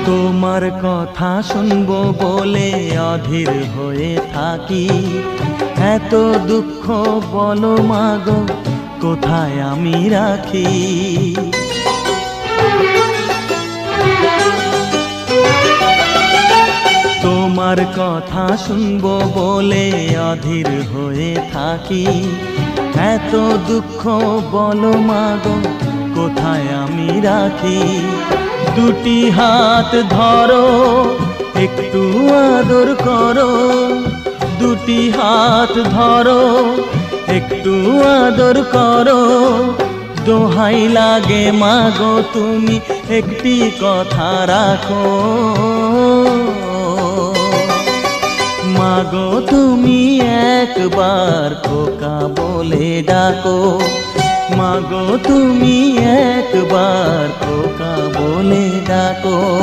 তোমার কথা শুনবো বলে অধীর হয়ে থাকি, এত দুঃখ বলো মাগো কোথায় আমি রাখি। তোমার কথা শুনবো বলে অধীর হয়ে থাকি, এত দুঃখ বলো মাগো কোথায় আমি রাখি। দুটি হাত ধরো একটু আদর করো, দুটি হাত ধরো একটু আদর করো। দোহাই লাগে মাগো তুমি একটি কথা রাখো, মাগো তুমি একবার খোকা বলে ডাকো, মাগো তুমি একবার খোকা বলে ডাকো।